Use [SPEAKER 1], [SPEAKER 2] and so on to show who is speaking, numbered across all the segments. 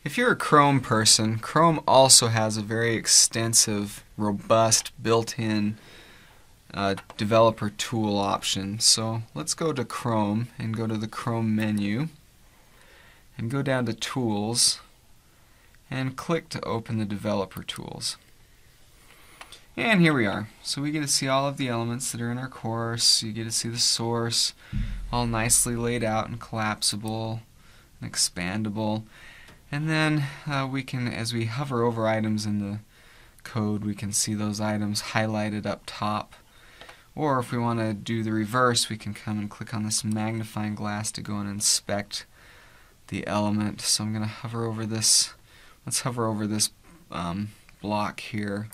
[SPEAKER 1] If you're a Chrome person, Chrome also has a very extensive, robust, built-in developer tool option. So let's go to Chrome and go to the Chrome menu and go down to Tools and click to open the developer tools. And here we are. So we get to see all of the elements that are in our course. You get to see the source all nicely laid out and collapsible and expandable. And then we can, as we hover over items in the code, we can see those items highlighted up top. Or if we want to do the reverse, we can come and click on this magnifying glass to go and inspect the element. So I'm going to hover over this. Let's hover over this block here,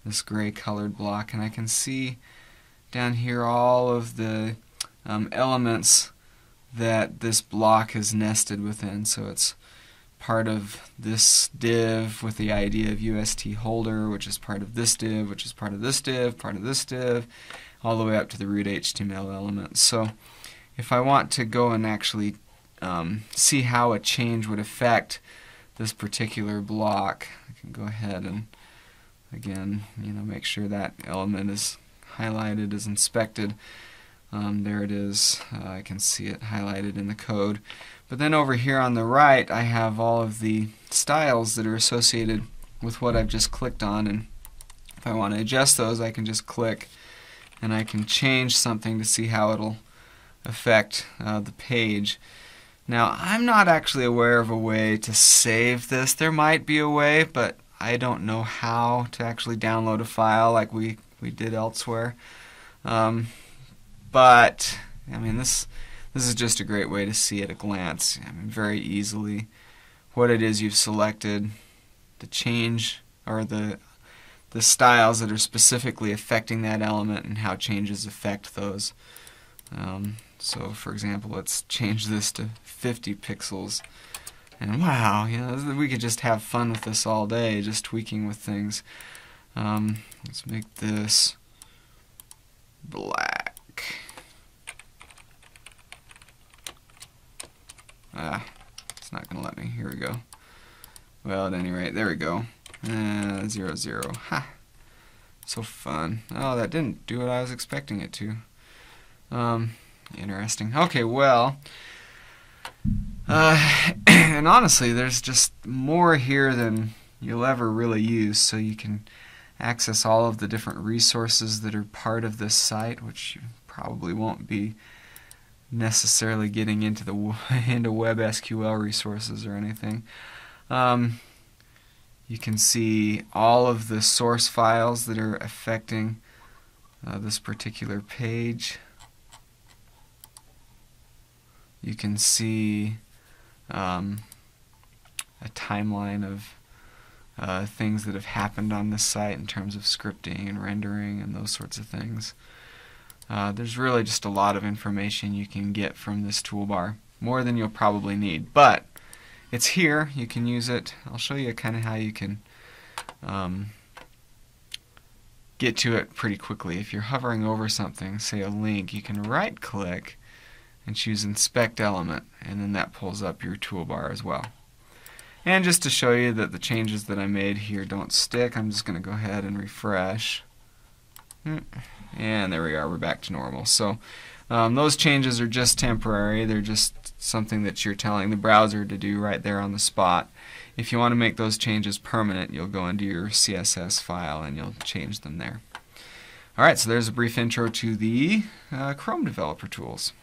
[SPEAKER 1] this gray colored block, and I can see down here all of the elements that this block is nested within. So it's part of this div with the ID of UST holder, which is part of this div, which is part of this div, part of this div, all the way up to the root HTML element. So if I want to go and actually see how a change would affect this particular block, I can go ahead and again, make sure that element is highlighted, is inspected. There it is. I can see it highlighted in the code. But then over here on the right, I have all of the styles that are associated with what I've just clicked on. And if I want to adjust those, I can just click and I can change something to see how it'll affect the page. Now, I'm not actually aware of a way to save this. There might be a way, but I don't know how to actually download a file like we did elsewhere. But I mean, this is just a great way to see at a glance. I mean, very easily what it is you've selected, the change or the styles that are specifically affecting that element, and how changes affect those. So, for example, let's change this to 50 pixels. And wow, we could just have fun with this all day, just tweaking with things. Let's make this black. It's not going to let me. Here we go. Well, at any rate, there we go. 0, 0. Ha! So fun. Oh, that didn't do what I was expecting it to. Interesting. Okay, well, and honestly, there's just more here than you'll ever really use, so you can access all of the different resources that are part of this site, which you probably won't be necessarily getting into into web SQL resources or anything. You can see all of the source files that are affecting this particular page. You can see a timeline of things that have happened on this site in terms of scripting and rendering and those sorts of things. There's really just a lot of information you can get from this toolbar, more than you'll probably need, but it's here. You can use it. I'll show you kind of how you can get to it pretty quickly. If you're hovering over something, say a link, you can right click and choose Inspect Element, and then that pulls up your toolbar as well. And just to show you that the changes that I made here don't stick, I'm just going to go ahead and refresh. And there we are, we're back to normal. So those changes are just temporary. They're just something that you're telling the browser to do right there on the spot. If you want to make those changes permanent, you'll go into your CSS file and you'll change them there. Alright, so there's a brief intro to the Chrome Developer Tools.